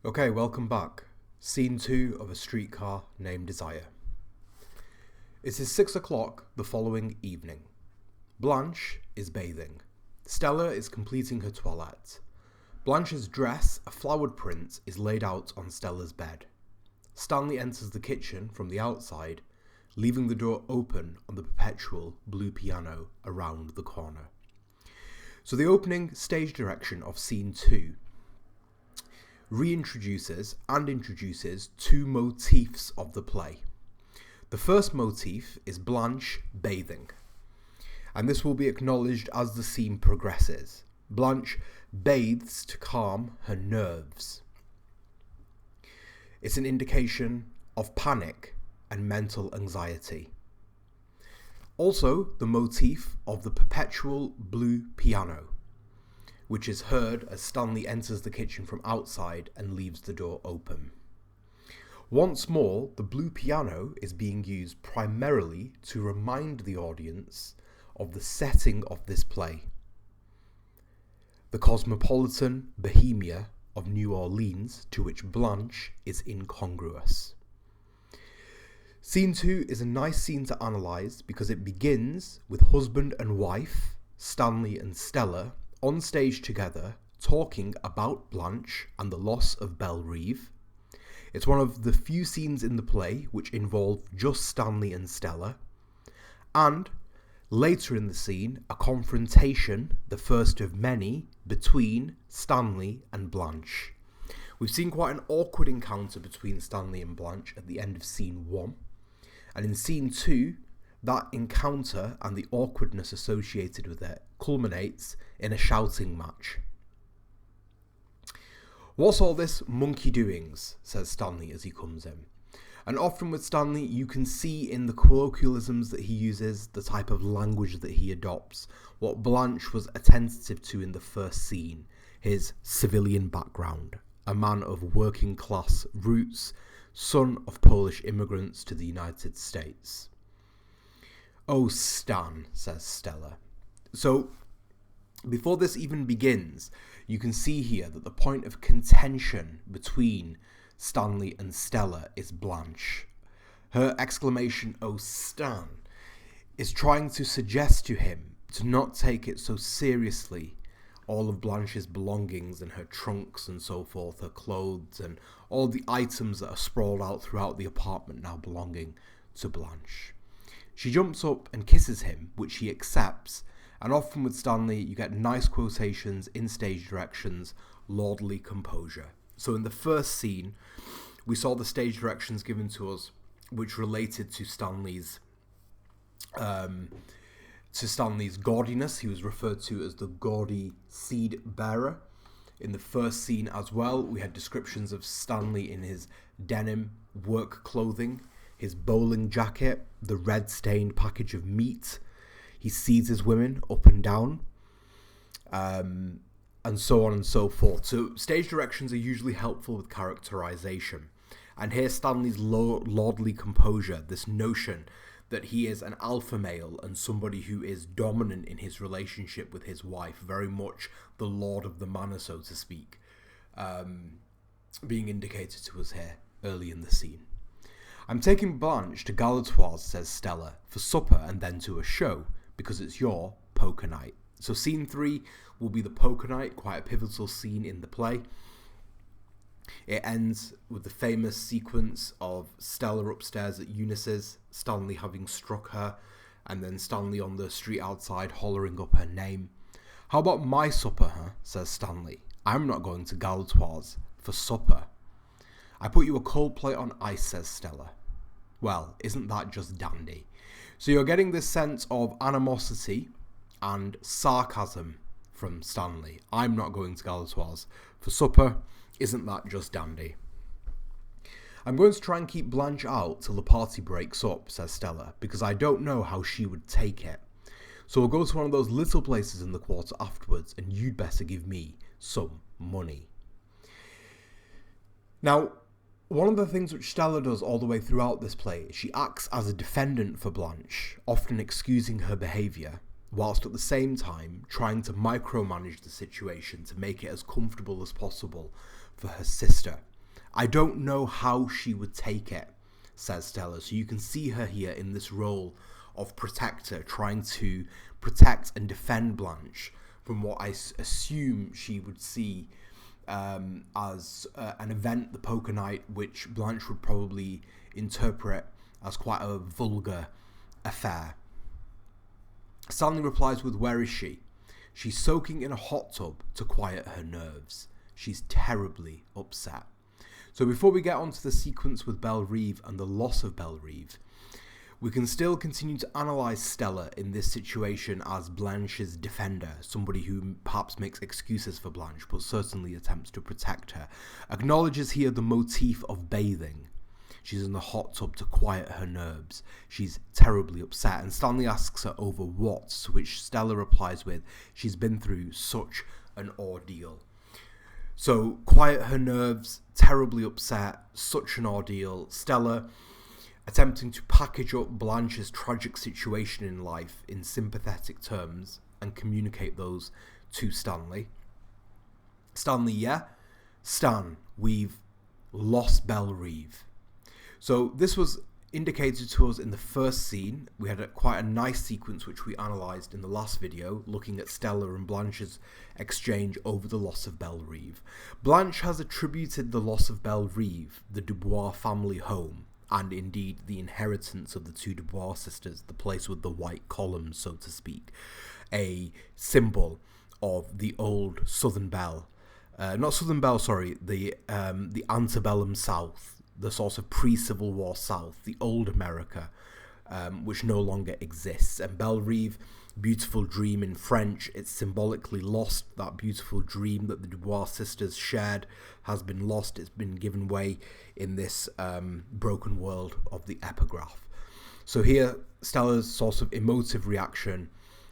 Okay, welcome back. Scene 2 of A Streetcar Named Desire. It is 6 o'clock the following evening. Blanche is bathing. Stella is completing her toilette. Blanche's dress, a flowered print, is laid out on Stella's bed. Stanley enters the kitchen from the outside, leaving the door open on the perpetual blue piano around the corner. So the opening stage direction of Scene 2 reintroduces and introduces two motifs of the play. The first motif is Blanche bathing, and this will be acknowledged as the scene progresses. Blanche bathes to calm her nerves. It's an indication of panic and mental anxiety. Also, the motif of the perpetual blue piano, which is heard as Stanley enters the kitchen from outside and leaves the door open. Once more, the blue piano is being used primarily to remind the audience of the setting of this play. The cosmopolitan bohemia of New Orleans, to which Blanche is incongruous. Scene 2 is a nice scene to analyse because it begins with husband and wife, Stanley and Stella, on stage together, talking about Blanche and the loss of Belle-Reve. It's one of the few scenes in the play which involve just Stanley and Stella. And later in the scene, a confrontation, the first of many, between Stanley and Blanche. We've seen quite an awkward encounter between Stanley and Blanche at the end of Scene 1. And in Scene 2, that encounter and the awkwardness associated with it culminates in a shouting match. "What's all this monkey doings?" says Stanley as he comes in. And often with Stanley, you can see in the colloquialisms that he uses, the type of language that he adopts, what Blanche was attentive to in the first scene, his civilian background, a man of working class roots, son of Polish immigrants to the United States. "Oh, Stan," says Stella. So, before this even begins, you can see here that the point of contention between Stanley and Stella is Blanche. Her exclamation, "Oh, Stan," is trying to suggest to him to not take it so seriously, all of Blanche's belongings and her trunks and so forth, her clothes and all the items that are sprawled out throughout the apartment now belonging to Blanche. She jumps up and kisses him, which he accepts, and often with Stanley you get nice quotations in stage directions, lordly composure. So in the first scene, we saw the stage directions given to us which related to Stanley's gaudiness. He was referred to as the gaudy seed bearer. In the first scene as well, we had descriptions of Stanley in his denim work clothing, his bowling jacket, the red-stained package of meat. He seizes women up and down, and so on and so forth. So stage directions are usually helpful with characterization. And here Stanley's lordly composure, this notion that he is an alpha male and somebody who is dominant in his relationship with his wife, very much the lord of the manor, so to speak, being indicated to us here early in the scene. "I'm taking Blanche to Galatoire's," says Stella, "for supper and then to a show, because it's your poker night." So Scene 3 will be the poker night, quite a pivotal scene in the play. It ends with the famous sequence of Stella upstairs at Eunice's, Stanley having struck her, and then Stanley on the street outside hollering up her name. "How about my supper, huh?" says Stanley. "I'm not going to Galatoire's for supper." "I put you a cold plate on ice," says Stella. Well, isn't that just dandy? So you're getting this sense of animosity and sarcasm from Stanley. "I'm not going to Galatoire's for supper. Isn't that just dandy?" "I'm going to try and keep Blanche out till the party breaks up," says Stella, "because I don't know how she would take it. So we'll go to one of those little places in the quarter afterwards, and you'd better give me some money." Now, one of the things which Stella does all the way throughout this play is she acts as a defendant for Blanche, often excusing her behaviour, whilst at the same time trying to micromanage the situation to make it as comfortable as possible for her sister. I don't know how she would take it, says Stella. So you can see her here in this role of protector, trying to protect and defend Blanche from what I assume she would see as an event, the poker night, which Blanche would probably interpret as quite a vulgar affair. Stanley replies with, "Where is she?" "She's soaking in a hot tub to quiet her nerves. She's terribly upset." So before we get onto the sequence with Belle-Reve and the loss of Belle-Reve, we can still continue to analyse Stella in this situation as Blanche's defender, somebody who perhaps makes excuses for Blanche, but certainly attempts to protect her. Acknowledges here the motif of bathing. She's in the hot tub to quiet her nerves. She's terribly upset, and Stanley asks her over what, to which Stella replies with, "She's been through such an ordeal." So, quiet her nerves, terribly upset, such an ordeal. Stella attempting to package up Blanche's tragic situation in life in sympathetic terms and communicate those to Stanley. Stanley, yeah? Stan, we've lost Belle-Reve. So this was indicated to us in the first scene. We had quite a nice sequence which we analysed in the last video, looking at Stella and Blanche's exchange over the loss of Belle-Reve. Blanche has attributed the loss of Belle-Reve, the Dubois family home, and indeed the inheritance of the two Dubois sisters, the place with the white columns, so to speak, a symbol of the old Southern Belle. Not Southern Belle, sorry, the antebellum South, the sort of pre-Civil War South, the old America, which no longer exists. And Belle-Reve, beautiful dream in French, it's symbolically lost. That beautiful dream that the Dubois sisters shared has been lost. It's been given way in this broken world of the epigraph. So here, Stella's sort of emotive reaction,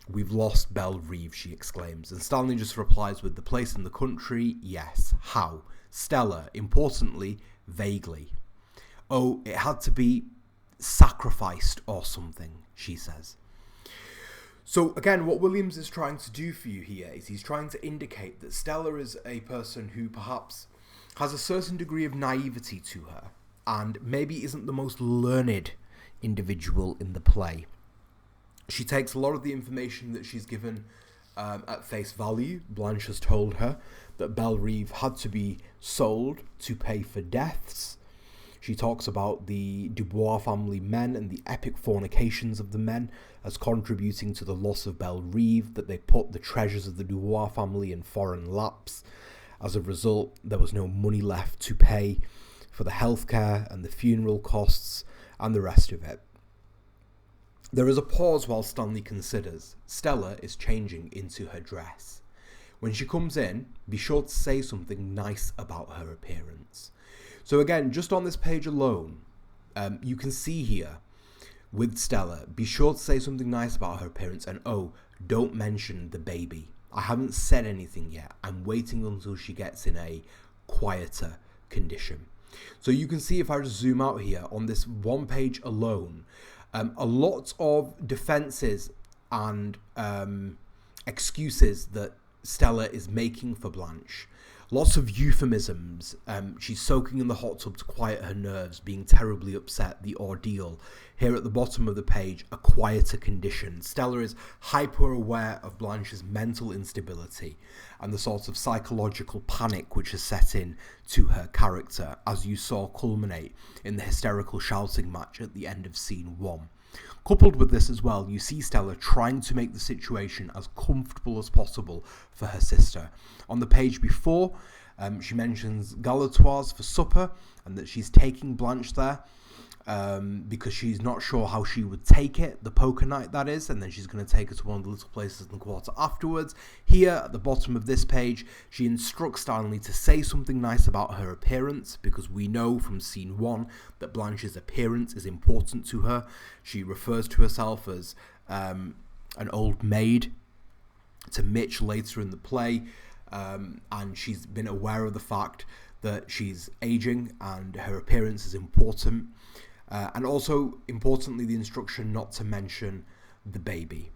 "We've lost Belle-Reve," she exclaims. And Stanley just replies with, "The place in the country, yes. How?" Stella, importantly, vaguely, "Oh, it had to be sacrificed or something," she says. So again, what Williams is trying to do for you here is he's trying to indicate that Stella is a person who perhaps has a certain degree of naivety to her and maybe isn't the most learned individual in the play. She takes a lot of the information that she's given at face value. Blanche has told her that Belle-Reve had to be sold to pay for deaths. She talks about the Dubois family men and the epic fornications of the men as contributing to the loss of Belle-Reve, that they put the treasures of the Dubois family in foreign laps. As a result, there was no money left to pay for the healthcare and the funeral costs and the rest of it. There is a pause while Stanley considers. Stella is changing into her dress. When she comes in, be sure to say something nice about her appearance. So again, just on this page alone, you can see here with Stella, be sure to say something nice about her appearance, and oh, don't mention the baby. I haven't said anything yet. I'm waiting until she gets in a quieter condition. So you can see, if I just zoom out here on this one page alone, a lot of defenses and excuses that Stella is making for Blanche. Lots of euphemisms. She's soaking in the hot tub to quiet her nerves, being terribly upset, the ordeal. Here at the bottom of the page, a quieter condition. Stella is hyper aware of Blanche's mental instability and the sort of psychological panic which has set in to her character, as you saw culminate in the hysterical shouting match at the end of scene 1. Coupled with this as well, you see Stella trying to make the situation as comfortable as possible for her sister. On the page before, she mentions galatoirs for supper and that she's taking Blanche there because she's not sure how she would take it, the poker night that is, and then she's going to take her to one of the little places in the quarter afterwards. Here at the bottom of this page, she instructs Stanley to say something nice about her appearance, because we know from scene 1 that Blanche's appearance is important to her. She refers to herself as an old maid to Mitch later in the play, and she's been aware of the fact that she's aging and her appearance is important. And also, importantly, the instruction not to mention the baby.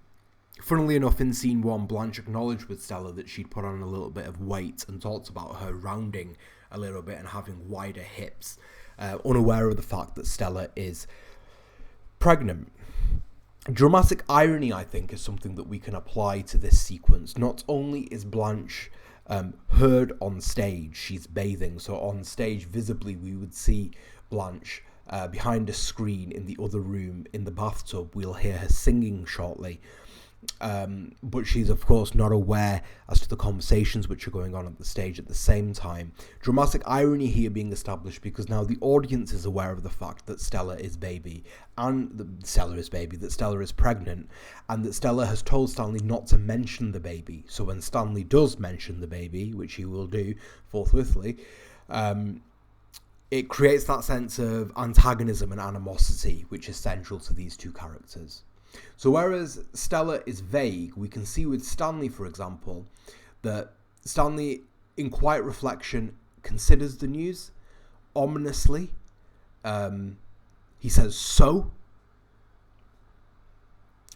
Funnily enough, in scene 1, Blanche acknowledged with Stella that she'd put on a little bit of weight and talked about her rounding a little bit and having wider hips, unaware of the fact that Stella is pregnant. Dramatic irony, I think, is something that we can apply to this sequence. Not only is Blanche heard on stage, she's bathing, so on stage visibly we would see Blanche behind a screen in the other room in the bathtub. We'll hear her singing shortly. But she's of course not aware as to the conversations which are going on at the stage at the same time. Dramatic irony here being established because now the audience is aware of the fact that Stella is baby, that Stella is pregnant, and that Stella has told Stanley not to mention the baby. So when Stanley does mention the baby, which he will do forthwithly, it creates that sense of antagonism and animosity which is central to these two characters. So whereas Stella is vague, we can see with Stanley, for example, that Stanley, in quiet reflection, considers the news ominously. He says, "So?"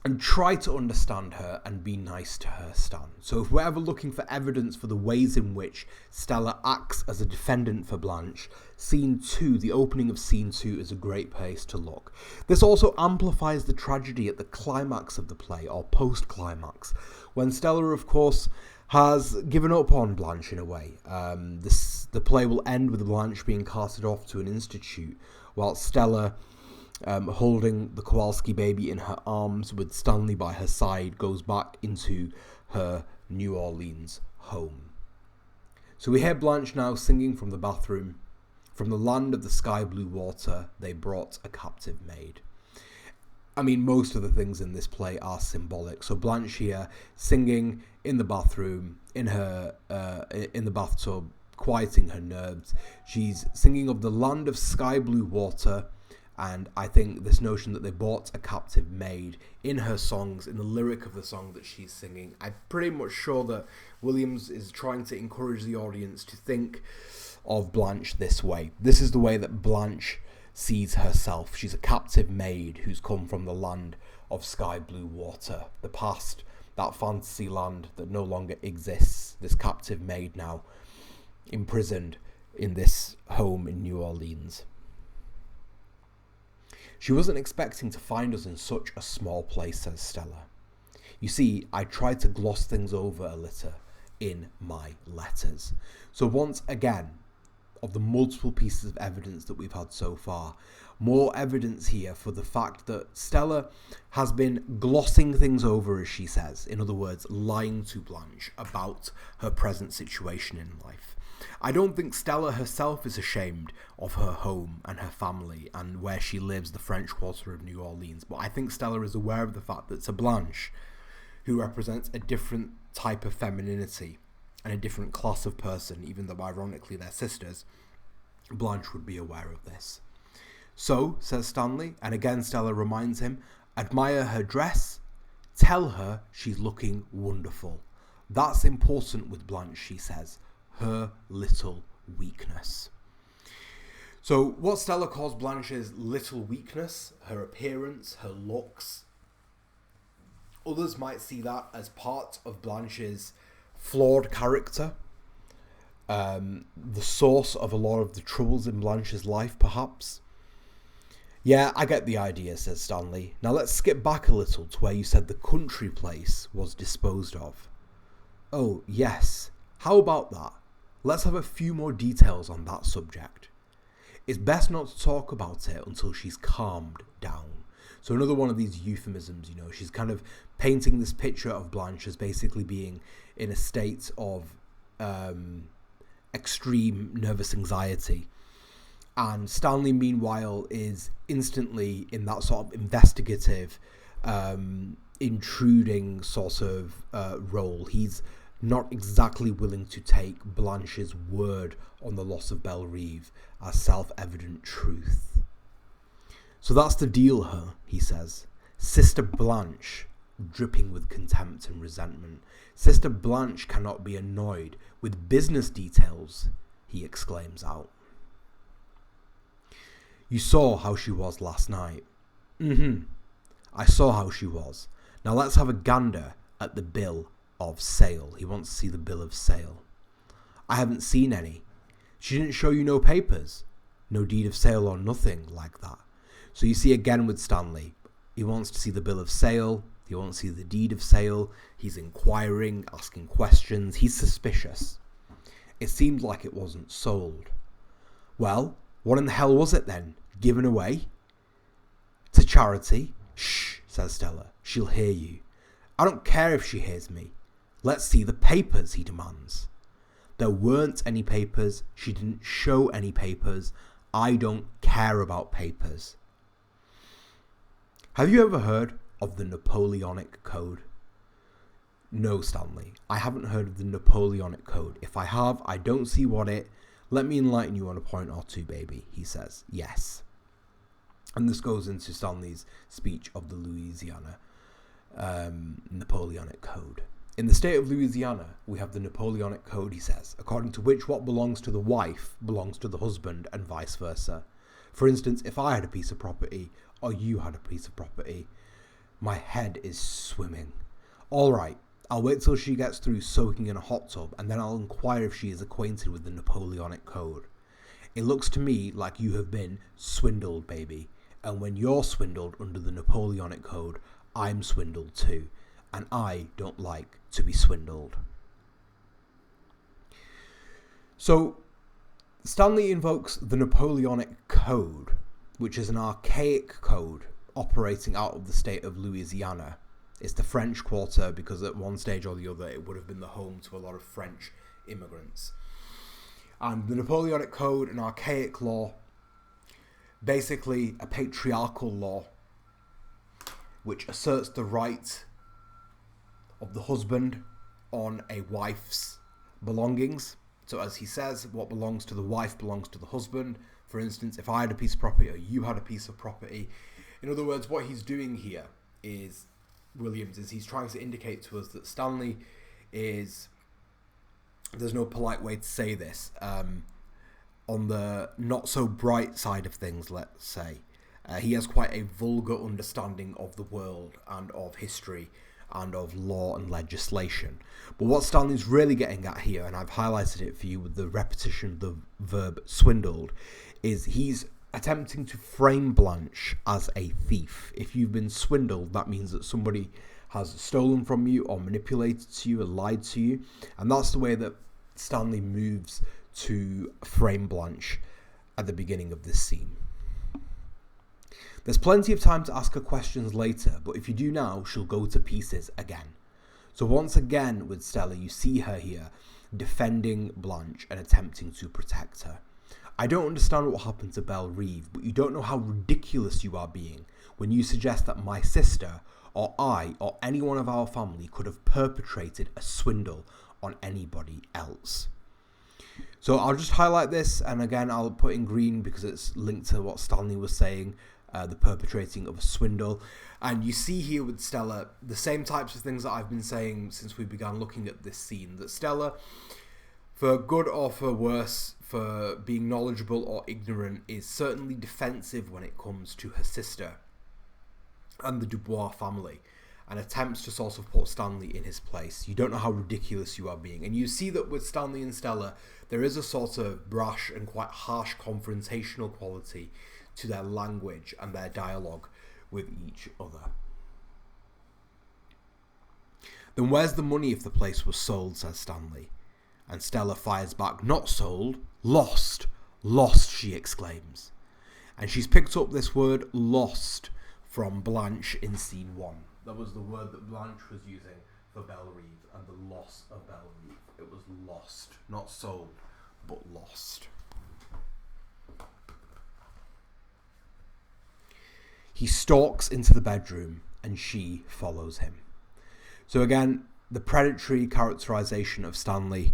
and try to understand her and be nice to her, Stan. So if we're ever looking for evidence for the ways in which Stella acts as a defendant for Blanche, scene 2, the opening of scene 2, is a great place to look. This also amplifies the tragedy at the climax of the play, or post-climax, when Stella, of course, has given up on Blanche in a way. The play will end with Blanche being carted off to an institute, while Stella, holding the Kowalski baby in her arms with Stanley by her side, goes back into her New Orleans home. So we hear Blanche now singing from the bathroom, "From the land of the sky blue water, they brought a captive maid." I mean, most of the things in this play are symbolic. So Blanche here singing in the bathroom, in the bathtub, quieting her nerves. She's singing of the land of sky blue water. And I think this notion that they bought a captive maid in her songs, in the lyric of the song that she's singing, I'm pretty much sure that Williams is trying to encourage the audience to think of Blanche this way. This is the way that Blanche sees herself. She's a captive maid who's come from the land of sky blue water. The past, that fantasy land that no longer exists. This captive maid now imprisoned in this home in New Orleans. "She wasn't expecting to find us in such a small place," says Stella. "You see, I tried to gloss things over a little in my letters." So once again, of the multiple pieces of evidence that we've had so far, more evidence here for the fact that Stella has been glossing things over, as she says. In other words, lying to Blanche about her present situation in life. I don't think Stella herself is ashamed of her home and her family and where she lives, the French Quarter of New Orleans, but I think Stella is aware of the fact that to Blanche, who represents a different type of femininity and a different class of person, even though ironically they're sisters, Blanche would be aware of this. "So," says Stanley, and again Stella reminds him, "admire her dress, tell her she's looking wonderful. That's important with Blanche," she says. Her little weakness. So what Stella calls Blanche's little weakness, her appearance, her looks, others might see that as part of Blanche's flawed character, the source of a lot of the troubles in Blanche's life, perhaps. "Yeah, I get the idea," says Stanley. "Now let's skip back a little to where you said the country place was disposed of." "Oh, yes. How about that? Let's have a few more details on that subject. It's best not to talk about it until she's calmed down." So another one of these euphemisms, she's kind of painting this picture of Blanche as basically being in a state of extreme nervous anxiety. And Stanley, meanwhile, is instantly in that sort of investigative, intruding sort of role. He's not exactly willing to take Blanche's word on the loss of Bellerive as self-evident truth. "So that's the deal, huh?" he says. "Sister Blanche," dripping with contempt and resentment. "Sister Blanche cannot be annoyed with business details," he exclaims out. "You saw how she was last night." I saw how she was. Now let's have a gander at the bill of sale. He wants to see the bill of sale. I haven't seen any. She didn't show you no papers, no deed of sale or nothing like that. So you see again with Stanley, he wants to see the bill of sale. He wants to see the deed of sale. He's inquiring, asking questions. He's suspicious. It seemed like it wasn't sold. Well, what in the hell was it then? Given away? To charity? Shh, says Stella. She'll hear you. I don't care if she hears me. Let's see the papers, he demands. There weren't any papers. She didn't show any papers. I don't care about papers. Have you ever heard of the Napoleonic Code? No, Stanley. I haven't heard of the Napoleonic Code. If I have, I don't see what it... Let me enlighten you on a point or two, baby, he says. Yes. And this goes into Stanley's speech of the Louisiana Napoleonic Code. In the state of Louisiana, we have the Napoleonic Code, he says, according to which what belongs to the wife belongs to the husband and vice versa. For instance, if I had a piece of property or you had a piece of property, my head is swimming. All right, I'll wait till she gets through soaking in a hot tub and then I'll inquire if she is acquainted with the Napoleonic Code. It looks to me like you have been swindled, baby. And when you're swindled under the Napoleonic Code, I'm swindled too. And I don't like to be swindled. So, Stanley invokes the Napoleonic Code, which is an archaic code operating out of the state of Louisiana. It's the French Quarter because at one stage or the other it would have been the home to a lot of French immigrants. And the Napoleonic Code, an archaic law, basically a patriarchal law, which asserts the right of the husband on a wife's belongings. So as he says, what belongs to the wife belongs to the husband. For instance, if I had a piece of property or you had a piece of property. In other words, what he's doing here is, Williams, is he's trying to indicate to us that Stanley is, there's no polite way to say this, on the not so bright side of things, let's say. He has quite a vulgar understanding of the world and of history and of law and legislation. But what Stanley's really getting at here, and I've highlighted it for you with the repetition of the verb swindled, is he's attempting to frame Blanche as a thief. If you've been swindled, that means that somebody has stolen from you or manipulated to you or lied to you. And that's the way that Stanley moves to frame Blanche at the beginning of this scene. There's plenty of time to ask her questions later, but if you do now, she'll go to pieces again. So once again with Stella, you see her here defending Blanche and attempting to protect her. I don't understand what happened to Belle Reeve, but you don't know how ridiculous you are being when you suggest that my sister, or I, or anyone of our family could have perpetrated a swindle on anybody else. So I'll just highlight this, and again I'll put in green because it's linked to what Stanley was saying, the perpetrating of a swindle. And you see here with Stella the same types of things that I've been saying since we began looking at this scene, that Stella, for good or for worse, for being knowledgeable or ignorant, is certainly defensive when it comes to her sister and the Dubois family, and attempts to sort of put Stanley in his place. You don't know how ridiculous you are being. And you see that with Stanley and Stella, there is a sort of brash and quite harsh confrontational quality to their language and their dialogue with each other. Then where's the money if the place was sold, says Stanley. And Stella fires back, not sold, lost. Lost, she exclaims. And she's picked up this word lost from Blanche in scene 1. That was the word that Blanche was using for Belle Reeve and the loss of Belle Reeve. It was lost, not sold, but lost. He stalks into the bedroom and she follows him. So again, the predatory characterization of Stanley.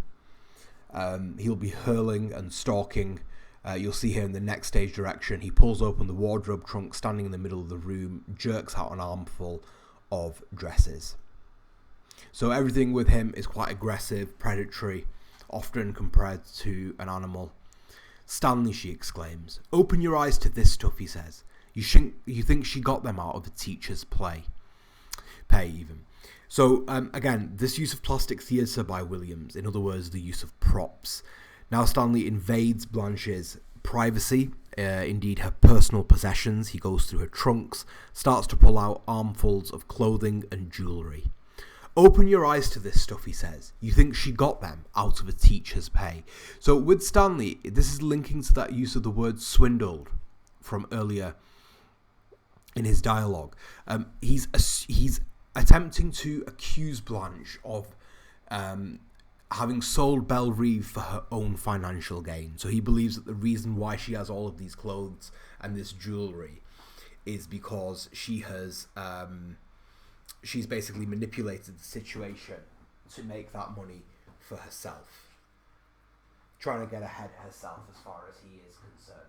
He'll be hurling and stalking. You'll see here in the next stage direction, he pulls open the wardrobe trunk standing in the middle of the room, jerks out an armful of dresses. So everything with him is quite aggressive, predatory, often compared to an animal. Stanley, she exclaims, open your eyes to this stuff, he says. You think she got them out of a teacher's play. pay even. So again, this use of plastic theatre by Williams, in other words, the use of props. Now Stanley invades Blanche's privacy, indeed her personal possessions. He goes through her trunks, starts to pull out armfuls of clothing and jewellery. Open your eyes to this stuff, he says. You think she got them out of a teacher's pay. So with Stanley, this is linking to that use of the word swindled from earlier in his dialogue. He's attempting to accuse Blanche of having sold Belle Reeve for her own financial gain. So he believes that the reason why she has all of these clothes and this jewellery is because she has she's basically manipulated the situation to make that money for herself, trying to get ahead herself as far as he is concerned.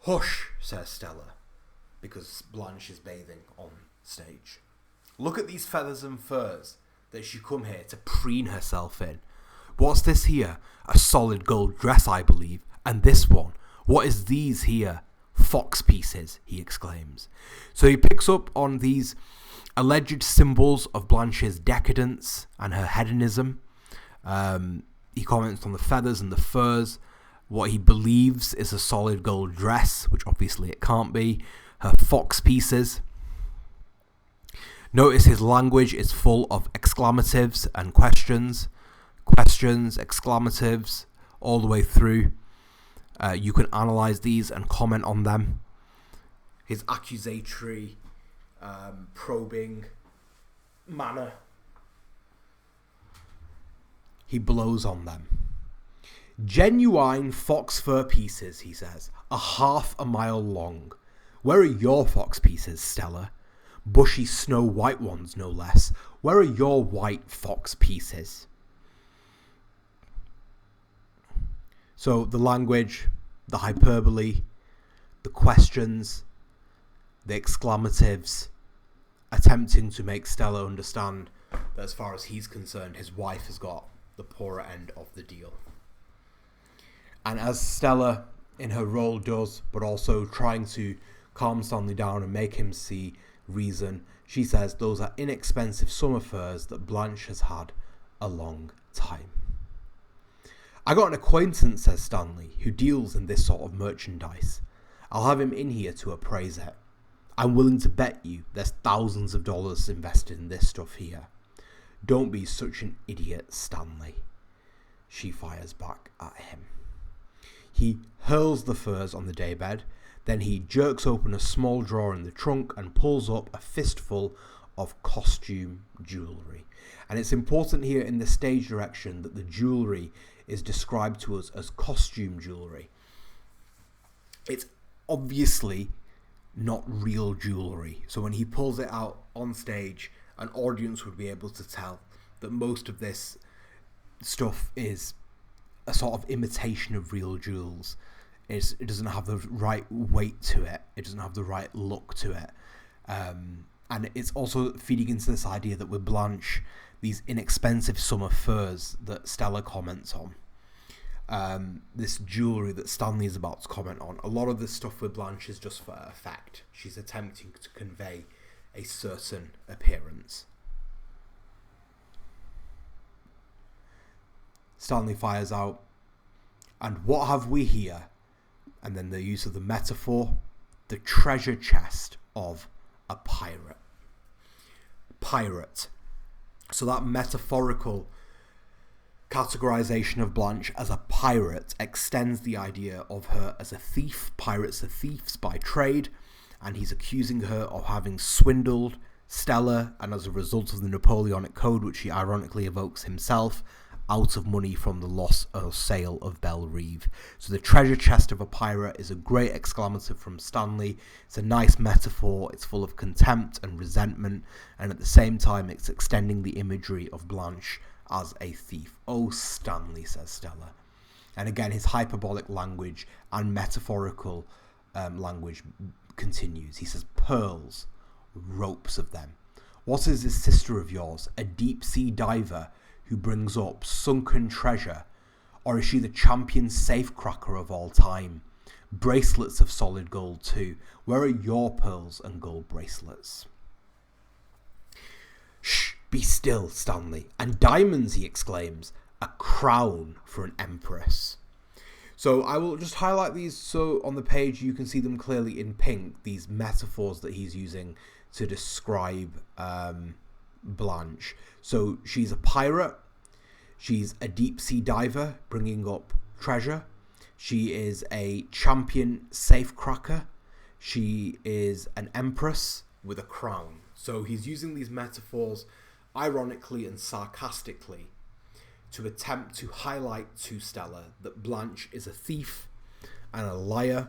Hush, says Stella, because Blanche is bathing on stage. Look at these feathers and furs that she come here to preen herself in. What's this here? A solid gold dress, I believe. And this one? What is these here? Fox pieces, he exclaims. So he picks up on these alleged symbols of Blanche's decadence and her hedonism. He comments on the feathers and the furs, what he believes is a solid gold dress, which obviously it can't be, her fox pieces. Notice his language is full of exclamatives and questions, exclamatives, all the way through. You can analyse these and comment on them. His accusatory, probing manner. He blows on them. Genuine fox fur pieces, he says, are half a mile long. Where are your fox pieces, Stella? Bushy snow white ones, no less. Where are your white fox pieces? So the language, the hyperbole, the questions, the exclamatives, attempting to make Stella understand that as far as he's concerned, his wife has got the poorer end of the deal. And as Stella, in her role, does, but also trying to calm Stanley down and make him see reason, she says those are inexpensive summer furs that Blanche has had a long time. I got an acquaintance, says Stanley, who deals in this sort of merchandise. I'll have him in here to appraise it. I'm willing to bet you there's thousands of dollars invested in this stuff here. Don't be such an idiot, Stanley. She fires back at him. He hurls the furs on the daybed, then he jerks open a small drawer in the trunk and pulls up a fistful of costume jewellery. And it's important here in the stage direction that the jewellery is described to us as costume jewellery. It's obviously not real jewellery. So when he pulls it out on stage, an audience would be able to tell that most of this stuff is a sort of imitation of real jewels. It doesn't have the right weight to it. It doesn't have the right look to it. And it's also feeding into this idea that with Blanche, these inexpensive summer furs that Stella comments on, this jewellery that Stanley is about to comment on, a lot of this stuff with Blanche is just for effect. She's attempting to convey a certain appearance. Stanley fires out, and what have we here? And then the use of the metaphor, the treasure chest of a pirate. Pirate. So that metaphorical categorization of Blanche as a pirate extends the idea of her as a thief. Pirates are thieves by trade, and he's accusing her of having swindled Stella, and as a result of the Napoleonic Code, which he ironically evokes himself, out of money from the loss or sale of Belle Reeve. So the treasure chest of a pirate is a great exclamative from Stanley. It's a nice metaphor. It's full of contempt and resentment, and at the same time it's extending the imagery of Blanche as a thief. Oh, Stanley, says Stella. And again, his hyperbolic language and metaphorical language continues. He says, pearls, ropes of them. What is this sister of yours, a deep-sea diver who brings up sunken treasure, or is she the champion safecracker of all time? Bracelets of solid gold too. Where are your pearls and gold bracelets? Shh, be still, Stanley. And diamonds, he exclaims. A crown for an empress. So I will just highlight these so on the page you can see them clearly in pink, these metaphors that he's using to describe Blanche. So she's a pirate. She's a deep sea diver bringing up treasure. She is a champion safecracker. She is an empress with a crown. So he's using these metaphors ironically and sarcastically to attempt to highlight to Stella that Blanche is a thief and a liar.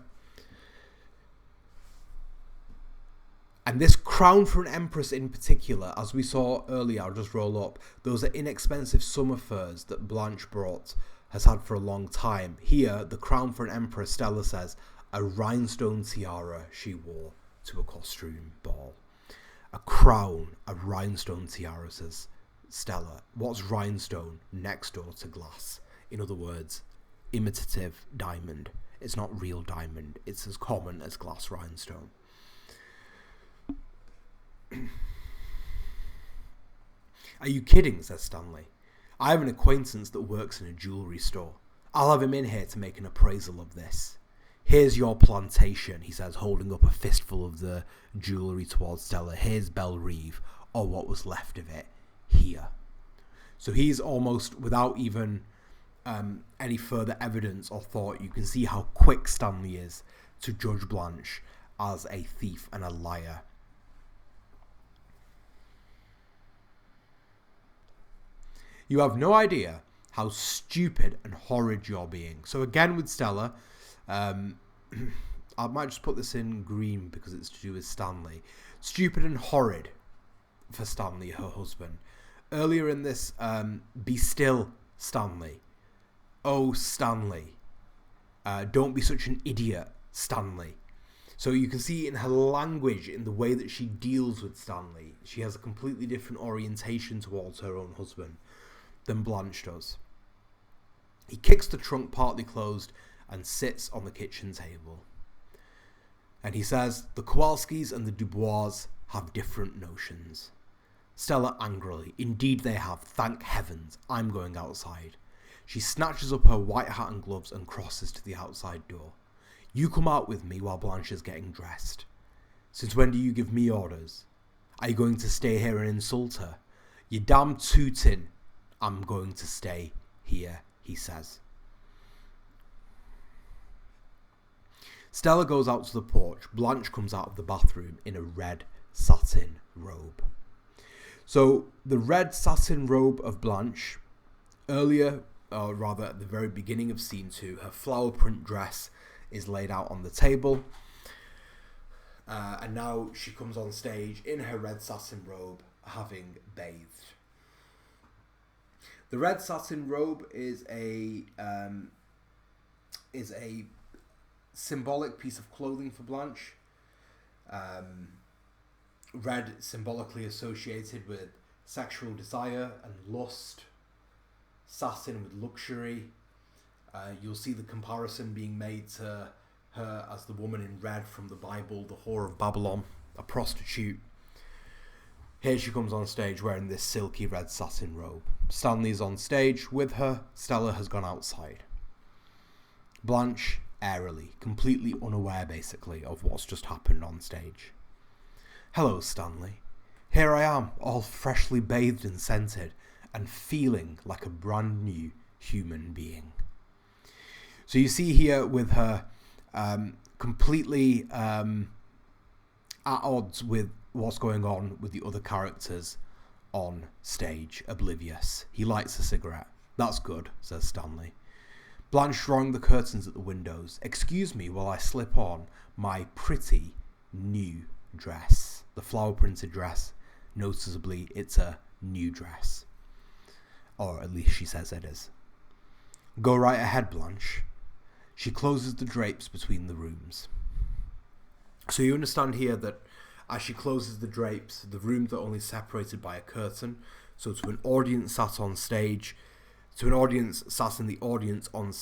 And this crown for an empress in particular, as we saw earlier, I'll just roll up, those are inexpensive summer furs that Blanche has had for a long time. Here, the crown for an empress, Stella says, a rhinestone tiara she wore to a costume ball. A crown, a rhinestone tiara, says Stella. What's rhinestone? Next door to glass. In other words, imitative diamond. It's not real diamond. It's as common as glass rhinestone. Are you kidding? Says Stanley. I have an acquaintance that works in a jewellery store. I'll have him in here to make an appraisal of this. Here's your plantation, he says, holding up a fistful of the jewellery towards Stella. Here's Belle Reve, or what was left of it, here. So he's almost, without even any further evidence or thought, you can see how quick Stanley is to judge Blanche as a thief and a liar. You have no idea how stupid and horrid you're being. So again with Stella, I might just put this in green because it's to do with Stanley. Stupid and horrid for Stanley, her husband. Earlier in this, be still, Stanley. Oh, Stanley. Don't be such an idiot, Stanley. So you can see in her language, in the way that she deals with Stanley, she has a completely different orientation towards her own husband than Blanche does. He kicks the trunk partly closed and sits on the kitchen table. And he says, the Kowalskis and the Dubois have different notions. Stella angrily, indeed they have, thank heavens, I'm going outside. She snatches up her white hat and gloves and crosses to the outside door. You come out with me while Blanche is getting dressed. Since when do you give me orders? Are you going to stay here and insult her? You damn tootin'. I'm going to stay here, he says. Stella goes out to the porch. Blanche comes out of the bathroom in a red satin robe. So the red satin robe of Blanche, earlier, or rather at the very beginning of scene 2, her flower print dress is laid out on the table. And now she comes on stage in her red satin robe, having bathed. The red satin robe is a symbolic piece of clothing for Blanche. Red symbolically associated with sexual desire and lust. Satin with luxury. You'll see the comparison being made to her as the woman in red from the Bible, the whore of Babylon, a prostitute. Here she comes on stage wearing this silky red satin robe. Stanley's on stage with her. Stella has gone outside. Blanche, airily, completely unaware basically of what's just happened on stage. Hello, Stanley. Here I am, all freshly bathed and scented, and feeling like a brand new human being. So you see here with her completely at odds with what's going on with the other characters on stage, oblivious. He lights a cigarette. That's good, says Stanley. Blanche drawing the curtains at the windows. Excuse me while I slip on my pretty new dress. The flower printed dress. Noticeably, it's a new dress. Or at least she says it is. Go right ahead, Blanche. She closes the drapes between the rooms. So you understand here that as she closes the drapes, the rooms are only separated by a curtain. So to an audience sat on stage, to an audience sat in the audience on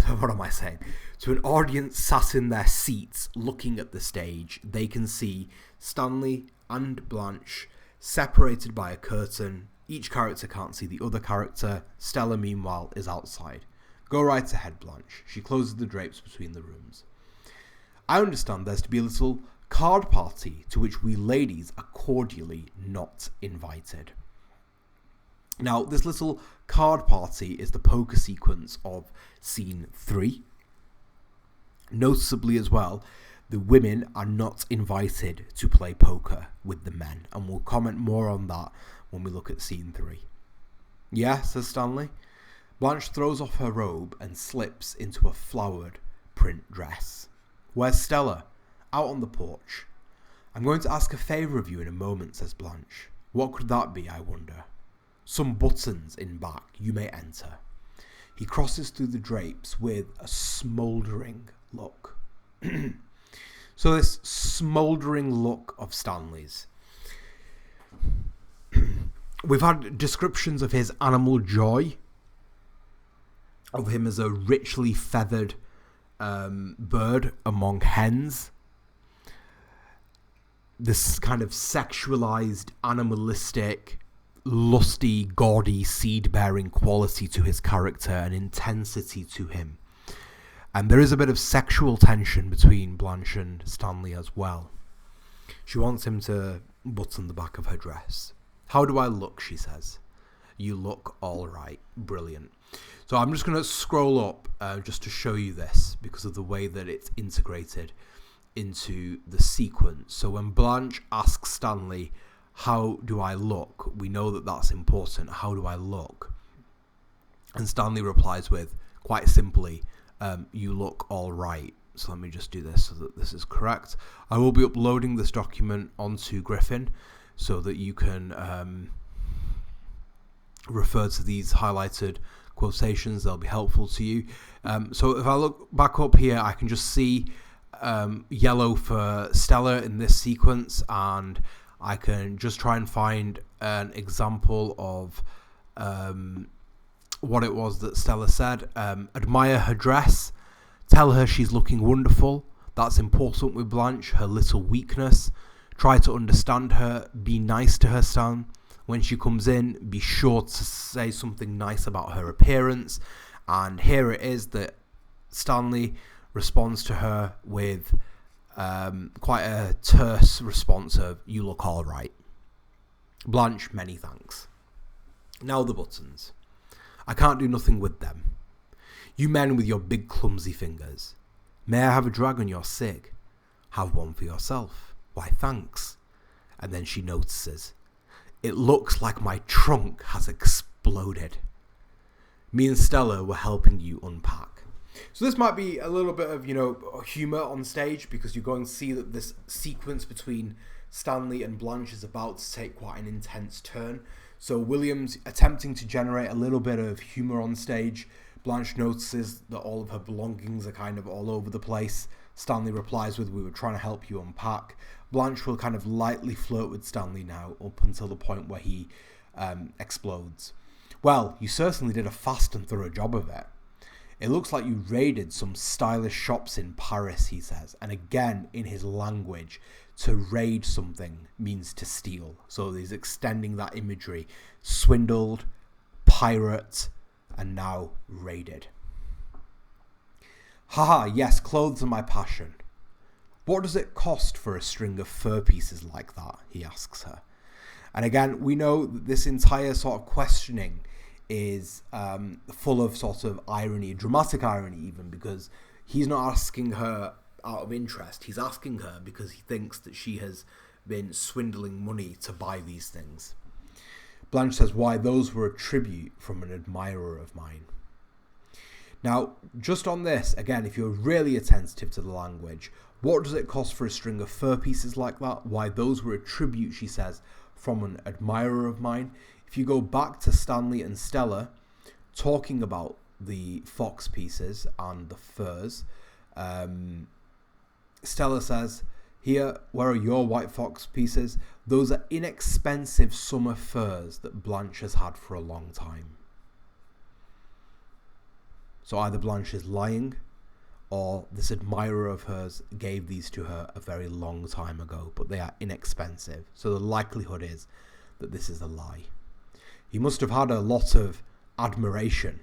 what am I saying? To an audience sat in their seats looking at the stage, they can see Stanley and Blanche separated by a curtain. Each character can't see the other character. Stella, meanwhile, is outside. Go right ahead, Blanche. She closes the drapes between the rooms. I understand there's to be a little card party to which we ladies are cordially not invited. Now, this little card party is the poker sequence of scene 3. Noticeably as well, the women are not invited to play poker with the men, and we'll comment more on that when we look at scene 3. Yeah, says Stanley. Blanche throws off her robe and slips into a flowered print dress. Where's Stella? Out on the porch. I'm going to ask a favour of you in a moment, says Blanche. What could that be, I wonder? Some buttons in back. You may enter. He crosses through the drapes with a smouldering look. So this smouldering look of Stanley's. We've had descriptions of his animal joy, of him as a richly feathered bird among hens. This kind of sexualized, animalistic, lusty, gaudy, seed-bearing quality to his character and intensity to him. And there is a bit of sexual tension between Blanche and Stanley as well. She wants him to button the back of her dress. How do I look, she says. You look all right. Brilliant. So I'm just going to scroll up just to show you this because of the way that it's integrated into the sequence. So when Blanche asks Stanley, how do I look? We know that that's important. How do I look? And Stanley replies with, quite simply, you look all right. So let me just do this so that this is correct. I will be uploading this document onto Griffin so that you can refer to these highlighted quotations. They'll be helpful to you. So if I look back up here, I can just see yellow for Stella in this sequence, and I can just try and find an example of what it was that Stella said. Admire her dress. Tell her she's looking wonderful. That's important with Blanche, her little weakness. Try to understand her. Be nice to her, Stan. When she comes in, be sure to say something nice about her appearance. And here it is that Stanley responds to her with quite a terse response of, you look all right. Blanche, many thanks. Now the buttons. I can't do nothing with them. You men with your big clumsy fingers. May I have a drag on your cig? Have one for yourself. Why, thanks. And then she notices. It looks like my trunk has exploded. Me and Stella were helping you unpack. So this might be a little bit of, humour on stage, because you're going to see that this sequence between Stanley and Blanche is about to take quite an intense turn. So William's attempting to generate a little bit of humour on stage. Blanche notices that all of her belongings are kind of all over the place. Stanley replies with, we were trying to help you unpack. Blanche will kind of lightly flirt with Stanley now up until the point where he explodes. Well, you certainly did a fast and thorough job of it. It looks like you raided some stylish shops in Paris, he says. And again, in his language, to raid something means to steal. So he's extending that imagery. Swindled, pirate, and now raided. Haha, yes, clothes are my passion. What does it cost for a string of fur pieces like that? He asks her. And again, we know that this entire sort of questioning is full of sort of irony, dramatic irony even, because he's not asking her out of interest. He's asking her because he thinks that she has been swindling money to buy these things. Blanche says, why, those were a tribute from an admirer of mine. Now, just on this, again, if you're really attentive to the language, what does it cost for a string of fur pieces like that? Why, those were a tribute, she says, from an admirer of mine. If you go back to Stanley and Stella talking about the fox pieces and the furs, Stella says, here, where are your white fox pieces? Those are inexpensive summer furs that Blanche has had for a long time. So either Blanche is lying, or this admirer of hers gave these to her a very long time ago, but they are inexpensive. So the likelihood is that this is a lie. He must have had a lot of admiration.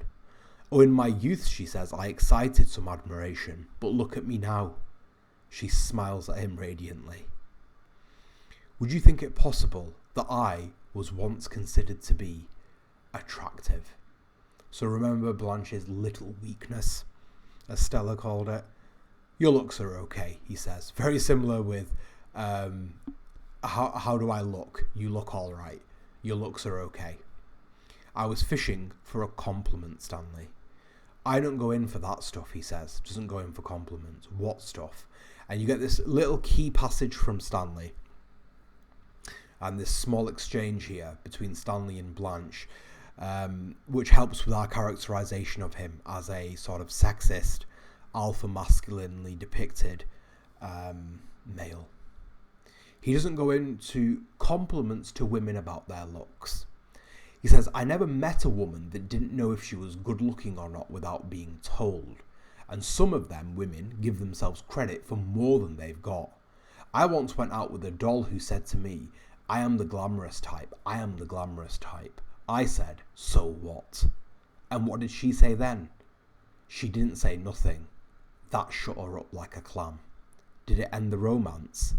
Oh, in my youth, she says, I excited some admiration, but look at me now. She smiles at him radiantly. Would you think it possible that I was once considered to be attractive? So remember Blanche's little weakness, as Stella called it. Your looks are okay, he says. Very similar with, how do I look? You look all right. Your looks are okay. I was fishing for a compliment, Stanley. I don't go in for that stuff, he says. Doesn't go in for compliments. What stuff? And you get this little key passage from Stanley. And this small exchange here between Stanley and Blanche, which helps with our characterization of him as a sort of sexist, alpha masculinely depicted male. He doesn't go into compliments to women about their looks. He says, I never met a woman that didn't know if she was good looking or not without being told. And some of them, women, give themselves credit for more than they've got. I once went out with a doll who said to me, I am the glamorous type. I am the glamorous type. I said, so what? And what did she say then? She didn't say nothing. That shut her up like a clam. Did it end the romance?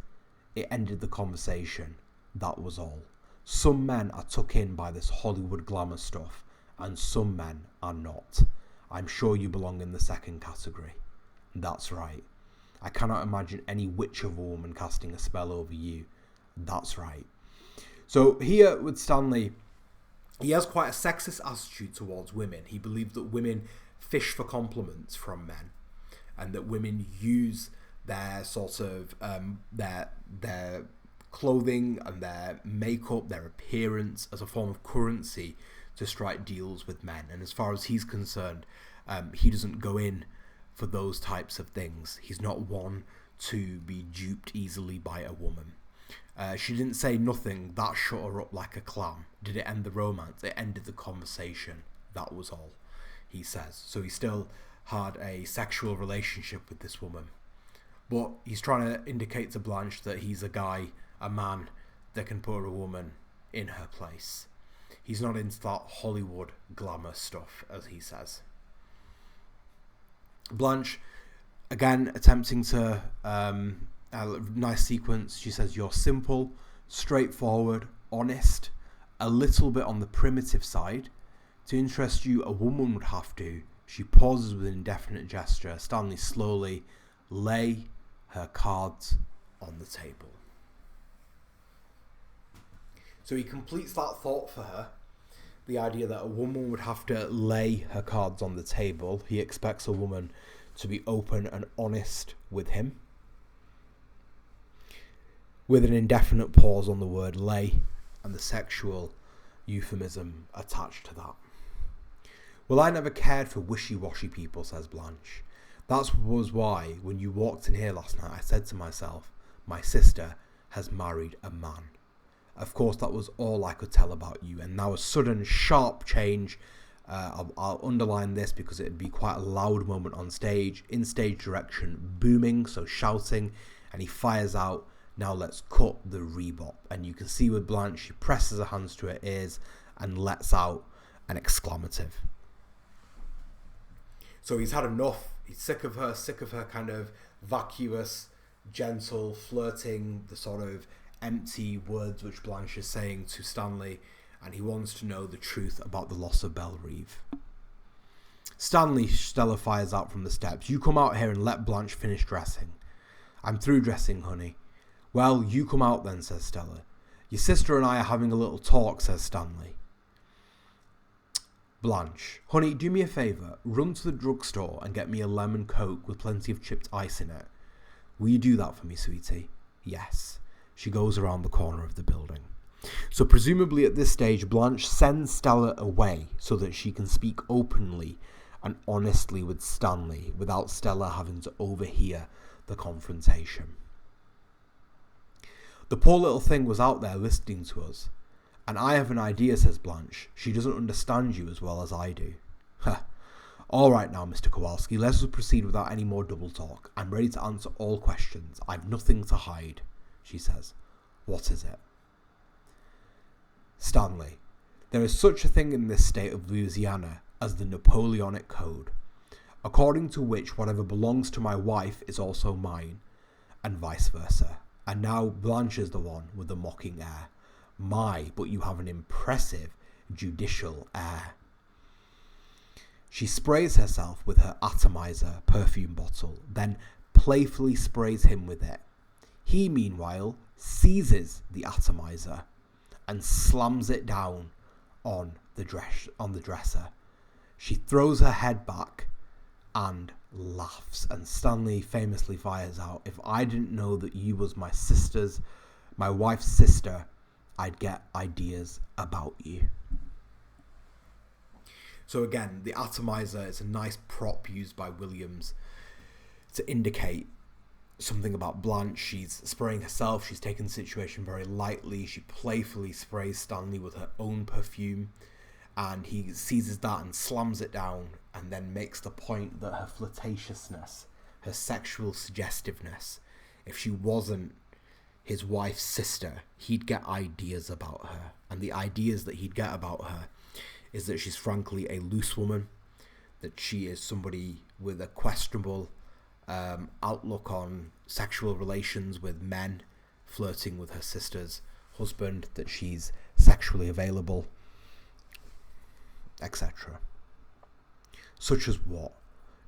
It ended the conversation. That was all. Some men are took in by this Hollywood glamour stuff, and some men are not. I'm sure you belong in the second category. That's right. I cannot imagine any witch of a woman casting a spell over you. That's right. So here with Stanley, he has quite a sexist attitude towards women. He believes that women fish for compliments from men, and that women use their sort of their clothing and their makeup, their appearance as a form of currency to strike deals with men. And as far as he's concerned, he doesn't go in for those types of things. He's not one to be duped easily by a woman. She didn't say nothing. That shut her up like a clam. Did it end the romance? It ended the conversation. That was all, he says. So he still had a sexual relationship with this woman. But he's trying to indicate to Blanche that he's a guy, a man, that can put a woman in her place. He's not into that Hollywood glamour stuff, as he says. Blanche, again, attempting to... a nice sequence. She says, you're simple, straightforward, honest, a little bit on the primitive side. To interest you, a woman would have to. She pauses with an indefinite gesture. Stanley slowly lay her cards on the table. So he completes that thought for her. The idea that a woman would have to lay her cards on the table. He expects a woman to be open and honest with him, with an indefinite pause on the word lay and the sexual euphemism attached to that. Well, I never cared for wishy-washy people, says Blanche. That was why, when you walked in here last night, I said to myself, my sister has married a man. Of course, that was all I could tell about you. And now a sudden, sharp change. I'll underline this because it'd be quite a loud moment on stage. In stage direction, booming, so shouting. And he fires out, now let's cut the rebop. And you can see with Blanche, she presses her hands to her ears and lets out an exclamative. So he's had enough. He's sick of her kind of vacuous, gentle, flirting, the sort of empty words which Blanche is saying to Stanley, and he wants to know the truth about the loss of Belle-Reve. Stanley, Stella fires out from the steps. You come out here and let Blanche finish dressing. I'm through dressing, honey. Well, you come out then, says Stella. Your sister and I are having a little talk, says Stanley. Blanche, honey, do me a favour. Run to the drugstore and get me a lemon Coke with plenty of chipped ice in it. Will you do that for me, sweetie? Yes. She goes around the corner of the building. So presumably at this stage, Blanche sends Stella away so that she can speak openly and honestly with Stanley without Stella having to overhear the confrontation. The poor little thing was out there listening to us. And I have an idea, says Blanche. She doesn't understand you as well as I do. All right now, Mr. Kowalski, let's just proceed without any more double talk. I'm ready to answer all questions. I've nothing to hide, she says. What is it? Stanley, there is such a thing in this state of Louisiana as the Napoleonic Code, according to which whatever belongs to my wife is also mine, and vice versa. And now Blanche is the one with the mocking air. My, but you have an impressive, judicial air. She sprays herself with her atomizer perfume bottle, then playfully sprays him with it. He, meanwhile, seizes the atomizer and slams it down on the dresser. She throws her head back and laughs, and Stanley famously fires out, "If I didn't know that you was my wife's sister, I'd get ideas about you." So again, the atomizer is a nice prop used by Williams to indicate something about Blanche. She's spraying herself. She's taken the situation very lightly. She playfully sprays Stanley with her own perfume, and he seizes that and slams it down, and then makes the point that her flirtatiousness, her sexual suggestiveness, if she wasn't his wife's sister, he'd get ideas about her. And the ideas that he'd get about her is that she's frankly a loose woman, that she is somebody with a questionable outlook on sexual relations with men, flirting with her sister's husband, that she's sexually available, etc. Such as what?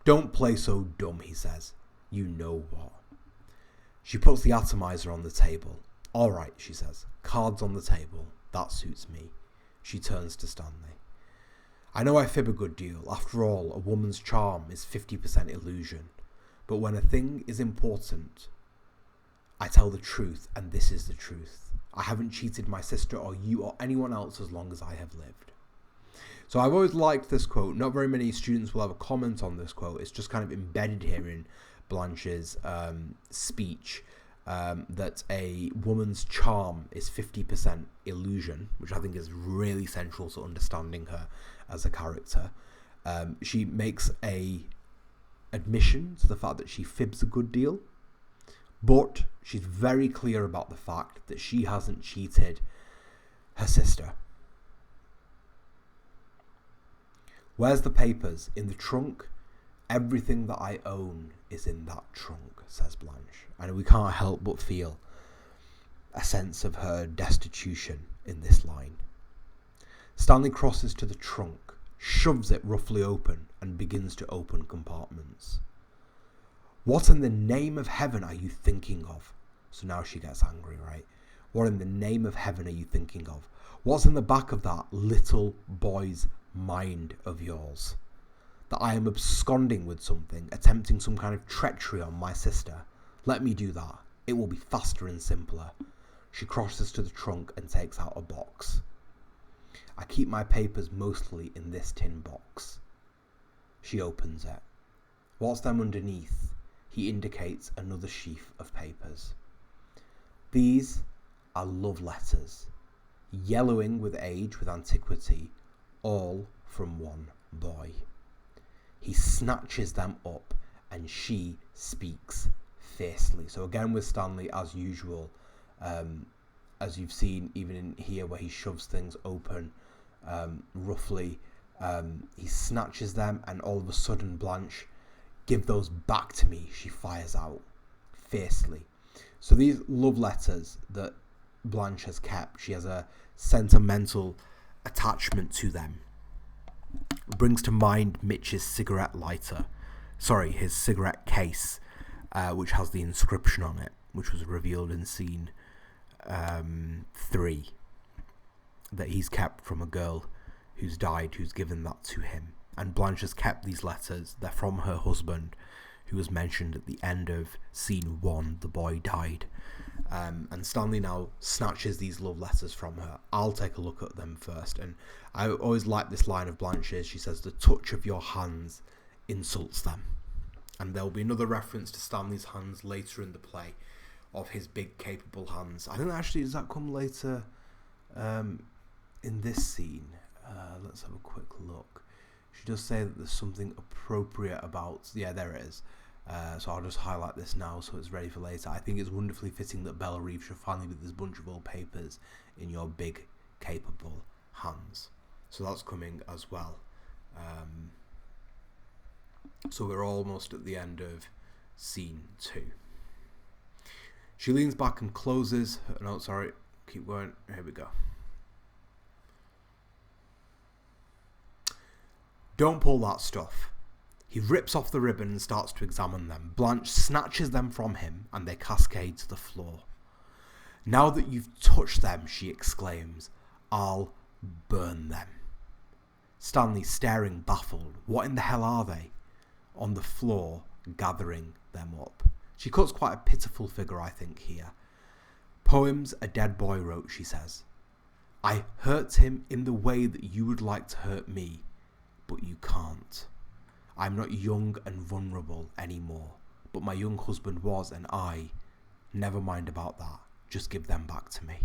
Don't play so dumb, he says. You know what? She puts the atomizer on the table. All right, she says. Cards on the table. That suits me. She turns to Stanley. I know I fib a good deal. After all, a woman's charm is 50% illusion. But when a thing is important, I tell the truth, and this is the truth. I haven't cheated my sister or you or anyone else as long as I have lived. So I've always liked this quote. Not very many students will have a comment on this quote. It's just kind of embedded here in Blanche's speech, that a woman's charm is 50% illusion, which I think is really central to understanding her as a character. She makes a admission to the fact that she fibs a good deal, but she's very clear about the fact that she hasn't cheated her sister. Where's the papers? In the trunk? Everything that I own is in that trunk, says Blanche. And we can't help but feel a sense of her destitution in this line. Stanley crosses to the trunk, shoves it roughly open, and begins to open compartments. What in the name of heaven are you thinking of? So now she gets angry, right? What in the name of heaven are you thinking of? What's in the back of that little boy's mind of yours? That I am absconding with something, attempting some kind of treachery on my sister. Let me do that. It will be faster and simpler. She crosses to the trunk and takes out a box. I keep my papers mostly in this tin box. She opens it. What's them underneath? He indicates another sheaf of papers. These are love letters, yellowing with age, with antiquity, all from one boy. He snatches them up and she speaks fiercely. So again with Stanley, as usual, as you've seen even in here where he shoves things open roughly, he snatches them, and all of a sudden, Blanche, give those back to me, she fires out fiercely. So these love letters that Blanche has kept, she has a sentimental attachment to them. It brings to mind Mitch's cigarette lighter, his cigarette case, which has the inscription on it, which was revealed in scene 3, that he's kept from a girl who's died, who's given that to him. And Blanche has kept these letters. They're from her husband, who was mentioned at the end of scene 1, the boy died. And Stanley now snatches these love letters from her. I'll take a look at them first. And I always like this line of Blanche's. She says, the touch of your hands insults them. And there'll be another reference to Stanley's hands later in the play, of his big, capable hands. I think actually, does that come later in this scene? Let's have a quick look. She does say that there's something appropriate about... Yeah, there it is. So I'll just highlight this now so it's ready for later. I think it's wonderfully fitting that Belle Reeve should finally be this bunch of old papers in your big, capable hands. So that's coming as well. So we're almost at the end of scene 2. She leans back and closes... No, sorry. Keep going. Here we go. Don't pull that stuff. He rips off the ribbon and starts to examine them. Blanche snatches them from him and they cascade to the floor. Now that you've touched them, she exclaims, I'll burn them. Stanley staring baffled. What in the hell are they? On the floor, gathering them up. She cuts quite a pitiful figure, I think, here. Poems a dead boy wrote, she says. I hurt him in the way that you would like to hurt me, but you can't. I'm not young and vulnerable anymore, but my young husband was, and I... Never mind about that. Just give them back to me.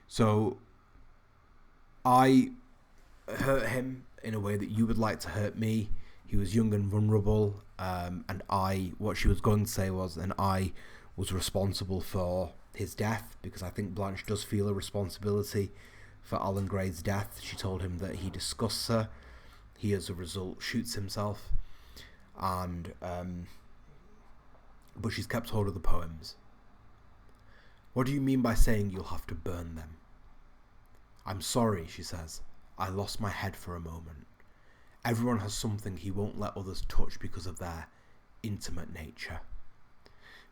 So, I hurt him in a way that you would like to hurt me. He was young and vulnerable, and what she was going to say was, and I was responsible for his death, because I think Blanche does feel a responsibility for Alan Gray's death. She told him that he disgusts her. He, as a result, shoots himself, and but she's kept hold of the poems. What do you mean by saying you'll have to burn them? I'm sorry, she says. I lost my head for a moment. Everyone has something he won't let others touch because of their intimate nature.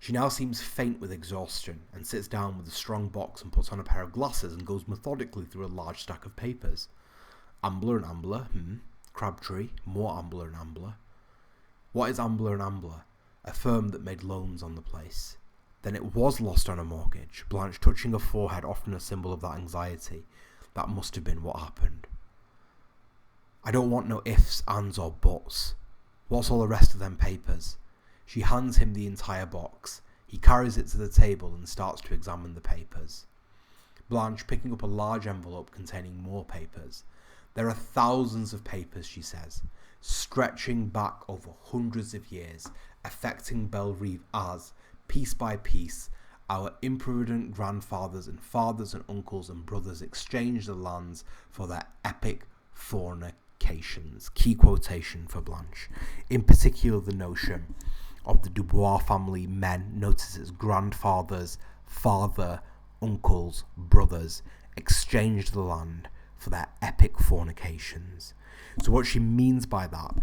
She now seems faint with exhaustion and sits down with a strong box and puts on a pair of glasses and goes methodically through a large stack of papers. Ambler and Ambler, Crabtree, more Ambler and Ambler. What is Ambler and Ambler? A firm that made loans on the place. Then it was lost on a mortgage, Blanche touching her forehead, often a symbol of that anxiety. That must have been what happened. I don't want no ifs, ands or buts. What's all the rest of them papers? She hands him the entire box. He carries it to the table and starts to examine the papers. Blanche, picking up a large envelope containing more papers. There are thousands of papers, she says, stretching back over hundreds of years, affecting Belle Reeve as, piece by piece, our improvident grandfathers and fathers and uncles and brothers exchanged the lands for their epic fornications. Key quotation for Blanche. In particular, the notion of the Dubois family men, notice its grandfathers, father, uncles, brothers, exchanged the land for their epic fornications. So what she means by that,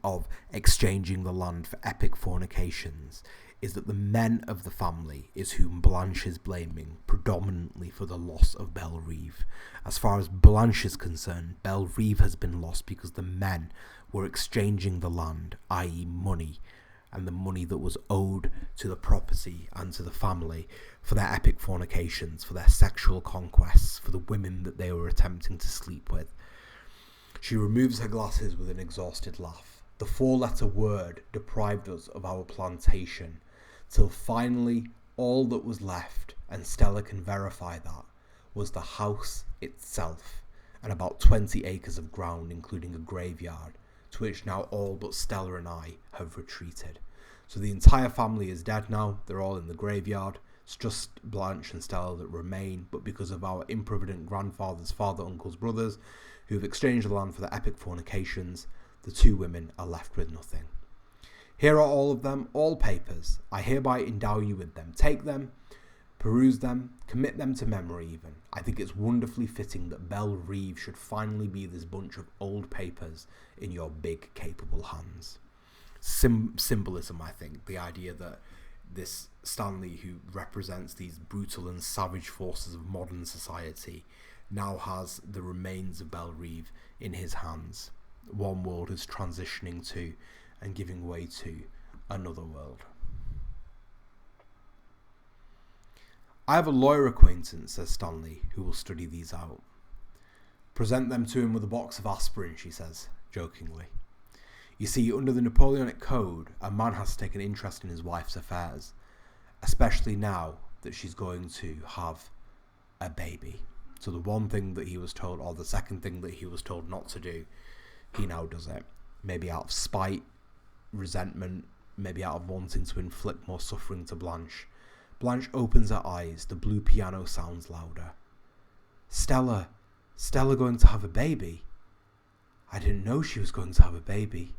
of exchanging the land for epic fornications, is that the men of the family is whom Blanche is blaming predominantly for the loss of Belle Reeve. As far as Blanche is concerned, Belle Reeve has been lost because the men were exchanging the land, i.e. money, and the money that was owed to the property and to the family for their epic fornications, for their sexual conquests, for the women that they were attempting to sleep with. She removes her glasses with an exhausted laugh. The 4-letter word deprived us of our plantation, till finally all that was left, and Stella can verify that, was the house itself, and about 20 acres of ground, including a graveyard, to which now all but Stella and I have retreated. So the entire family is dead now, they're all in the graveyard. It's just Blanche and Stella that remain, but because of our improvident grandfathers, father, uncles, brothers, who have exchanged the land for their epic fornications, the 2 women are left with nothing. Here are all of them, all papers. I hereby endow you with them. Take them, peruse them, commit them to memory even. I think it's wonderfully fitting that Belle Reeve should finally be this bunch of old papers in your big, capable hands. Symbolism, I think. The idea that this Stanley, who represents these brutal and savage forces of modern society, now has the remains of Belle Reeve in his hands. One world is transitioning to and giving way to another world. I have a lawyer acquaintance, says Stanley, who will study these out. Present them to him with a box of aspirin, she says, jokingly. You see, under the Napoleonic Code, a man has to take an interest in his wife's affairs, especially now that she's going to have a baby. So the one thing that he was told, or the second thing that he was told not to do, he now does it. Maybe out of spite, resentment, maybe out of wanting to inflict more suffering to Blanche. Blanche opens her eyes. The blue piano sounds louder. Stella going to have a baby? I didn't know she was going to have a baby.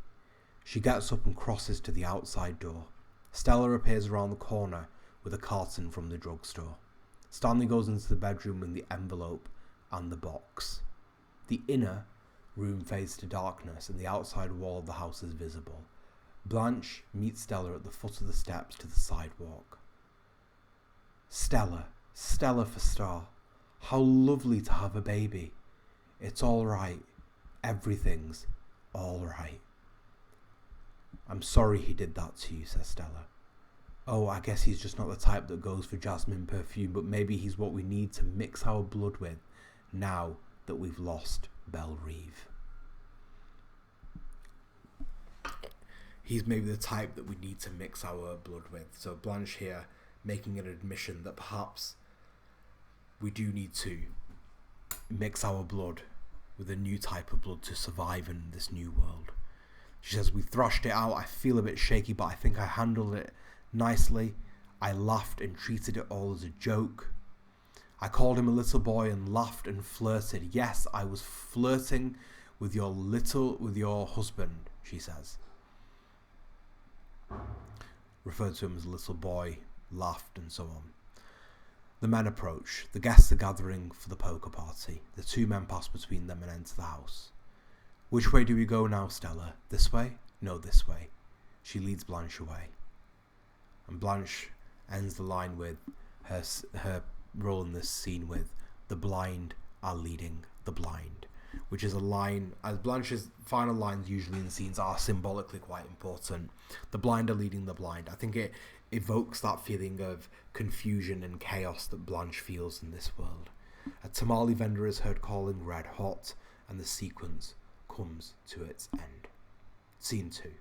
She gets up and crosses to the outside door. Stella appears around the corner with a carton from the drugstore. Stanley goes into the bedroom with the envelope and the box. The inner room fades to darkness and the outside wall of the house is visible. Blanche meets Stella at the foot of the steps to the sidewalk. Stella for Star. How lovely to have a baby. It's all right. Everything's all right. I'm sorry he did that to you, says Stella. Oh, I guess he's just not the type that goes for jasmine perfume, but maybe he's what we need to mix our blood with now that we've lost Belle Reeve. He's maybe the type that we need to mix our blood with. So Blanche here making an admission that perhaps we do need to mix our blood with a new type of blood to survive in this new world. She says, we thrashed it out. I feel a bit shaky, but I think I handled it nicely. I laughed and treated it all as a joke. I called him a little boy and laughed and flirted. Yes, I was flirting with your husband, she says. Referred to him as a little boy, laughed and so on. The men approach. The guests are gathering for the poker party. The two men pass between them and enter the house. Which way do we go now, Stella? This way? No, this way. She leads Blanche away. And Blanche ends the line with her role in this scene with, the blind are leading the blind. Which is a line, as Blanche's final lines usually in scenes are symbolically quite important. The blind are leading the blind. I think it evokes that feeling of confusion and chaos that Blanche feels in this world. A tamale vendor is heard calling red hot, and the sequence comes to its end. Scene 2.